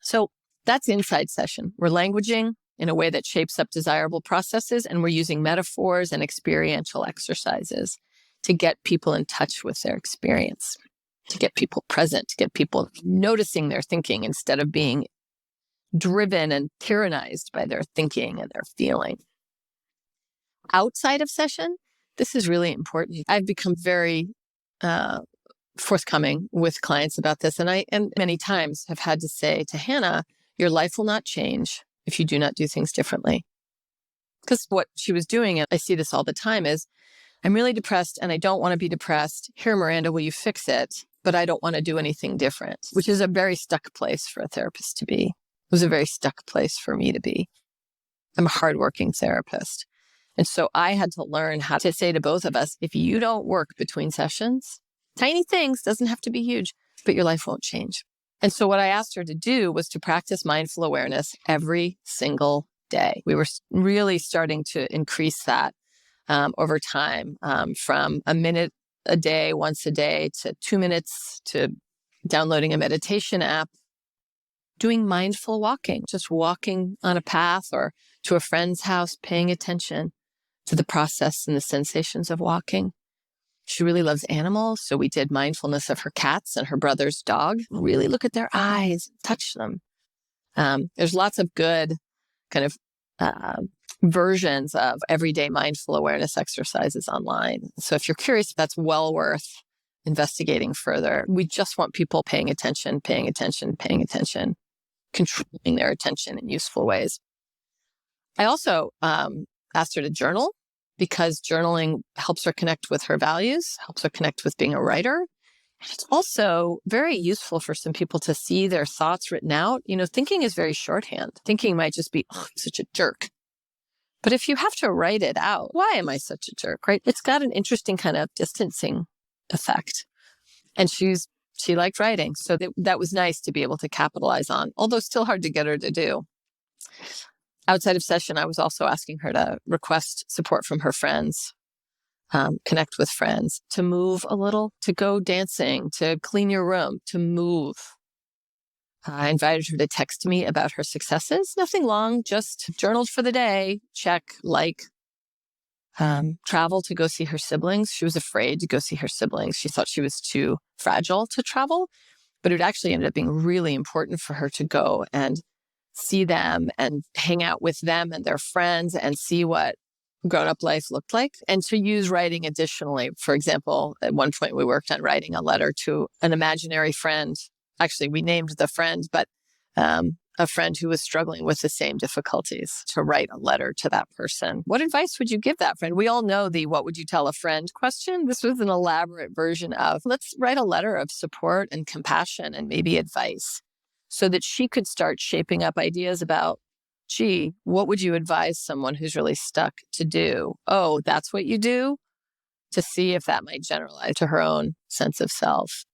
So that's inside session. We're languaging in a way that shapes up desirable processes, and we're using metaphors and experiential exercises to get people in touch with their experience, to get people present, to get people noticing their thinking instead of being driven and tyrannized by their thinking and their feeling. Outside of session, this is really important. I've become very forthcoming with clients about this, and many times have had to say to Hanna, your life will not change if you do not do things differently. Because what she was doing, and I see this all the time, is I'm really depressed and I don't want to be depressed. Here, Miranda, will you fix it? But I don't want to do anything different, which is a very stuck place for a therapist to be. It was a very stuck place for me to be. I'm a hardworking therapist. And so I had to learn how to say to both of us, if you don't work between sessions, tiny things, doesn't have to be huge, but your life won't change. And so what I asked her to do was to practice mindful awareness every single day. We were really starting to increase that over time, from a minute a day, once a day, to 2 minutes, to downloading a meditation app, doing mindful walking, just walking on a path or to a friend's house, paying attention to the process and the sensations of walking. She really loves animals, so we did mindfulness of her cats and her brother's dog. Really look at their eyes, touch them. There's lots of good kind of versions of everyday mindful awareness exercises online. So if you're curious, that's well worth investigating further. We just want people paying attention, controlling their attention in useful ways. I also asked her to journal, because journaling helps her connect with her values, helps her connect with being a writer. And it's also very useful for some people to see their thoughts written out. You know, thinking is very shorthand. Thinking might just be, oh, I'm such a jerk. But if you have to write it out, why am I such a jerk, right? It's got an interesting kind of distancing effect. And she liked writing. So that was nice to be able to capitalize on, although still hard to get her to do. Outside of session, I was also asking her to request support from her friends, connect with friends, to move a little, to go dancing, to clean your room, to move. I invited her to text me about her successes. Nothing long, just journaled for the day, check, like. Travel to go see her siblings. She was afraid to go see her siblings. She thought she was too fragile to travel, but it actually ended up being really important for her to go and see them and hang out with them and their friends and see what grown-up life looked like, and to use writing additionally. For example, at one point we worked on writing a letter to an imaginary friend. Actually, we named the friend, but a friend who was struggling with the same difficulties, to write a letter to that person. What advice would you give that friend? We all know the what would you tell a friend question. This was an elaborate version of let's write a letter of support and compassion and maybe advice, so that she could start shaping up ideas about, gee, what would you advise someone who's really stuck to do? Oh, that's what you do? To see if that might generalize to her own sense of self.